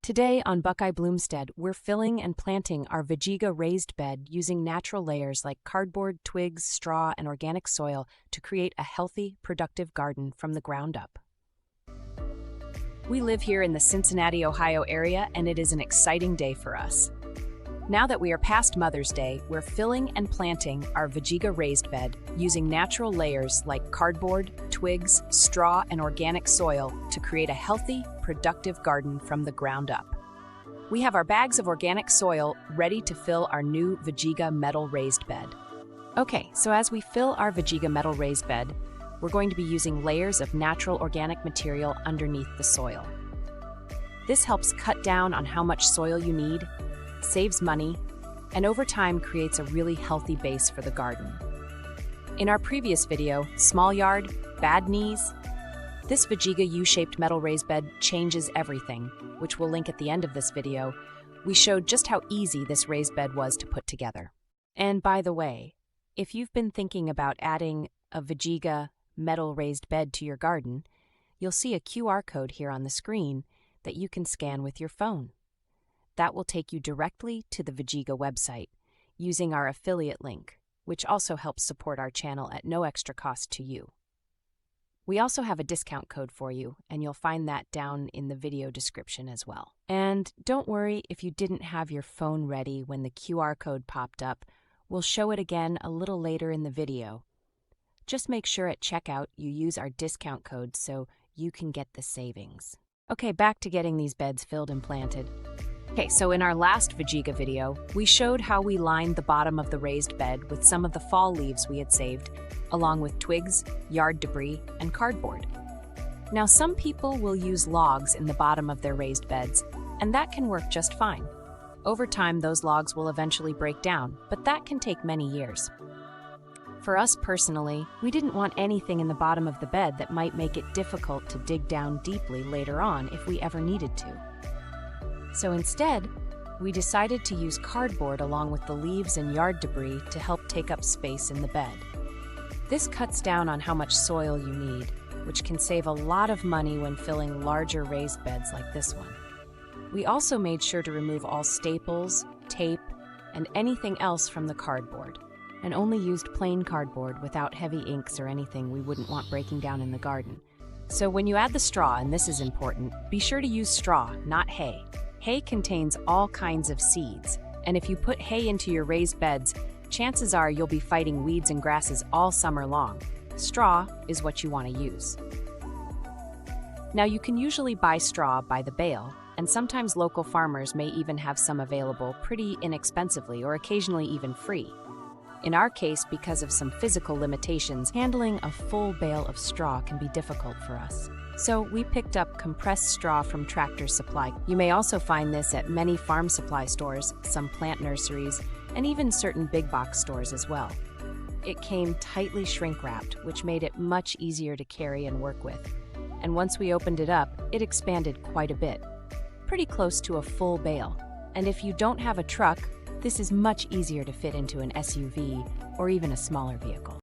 Today on Buckeye Bloomstead, we're filling and planting our Vegega raised bed using natural layers like cardboard, twigs, straw, and organic soil to create a healthy, productive garden from the ground up. We live here in the Cincinnati, Ohio area, and it is an exciting day for us. Now that we are past Mother's Day, we're filling and planting our Vegega raised bed using natural layers like cardboard, twigs, straw, and organic soil to create a healthy, productive garden from the ground up. We have our bags of organic soil ready to fill our new Vegega metal raised bed. Okay, so as we fill our Vegega metal raised bed, we're going to be using layers of natural organic material underneath the soil. This helps cut down on how much soil you need, saves money, and over time creates a really healthy base for the garden. In our previous video, Small Yard, Bad Knees, this Vegega U-shaped metal raised bed changes everything, which we'll link at the end of this video. We showed just how easy this raised bed was to put together. And by the way, if you've been thinking about adding a Vegega metal raised bed to your garden, you'll see a QR code here on the screen that you can scan with your phone. That will take you directly to the Vegega website using our affiliate link, which also helps support our channel at no extra cost to you. We also have a discount code for you, and you'll find that down in the video description as well. And don't worry if you didn't have your phone ready when the QR code popped up. We'll show it again a little later in the video. Just make sure at checkout you use our discount code so you can get the savings. Okay, back to getting these beds filled and planted. Okay, so in our last Vegega video, we showed how we lined the bottom of the raised bed with some of the fall leaves we had saved, along with twigs, yard debris, and cardboard. Now, some people will use logs in the bottom of their raised beds, and that can work just fine. Over time, those logs will eventually break down, but that can take many years. For us personally, we didn't want anything in the bottom of the bed that might make it difficult to dig down deeply later on if we ever needed to. So instead, we decided to use cardboard along with the leaves and yard debris to help take up space in the bed. This cuts down on how much soil you need, which can save a lot of money when filling larger raised beds like this one. We also made sure to remove all staples, tape, and anything else from the cardboard, and only used plain cardboard without heavy inks or anything we wouldn't want breaking down in the garden. So when you add the straw, and this is important, be sure to use straw, not hay. Hay contains all kinds of seeds, and if you put hay into your raised beds, chances are you'll be fighting weeds and grasses all summer long. Straw is what you want to use. Now, you can usually buy straw by the bale, and sometimes local farmers may even have some available pretty inexpensively or occasionally even free. In our case, because of some physical limitations, handling a full bale of straw can be difficult for us. So we picked up compressed straw from Tractor Supply. You may also find this at many farm supply stores, some plant nurseries, and even certain big box stores as well. It came tightly shrink-wrapped, which made it much easier to carry and work with. And once we opened it up, it expanded quite a bit, pretty close to a full bale. And if you don't have a truck, this is much easier to fit into an SUV or even a smaller vehicle.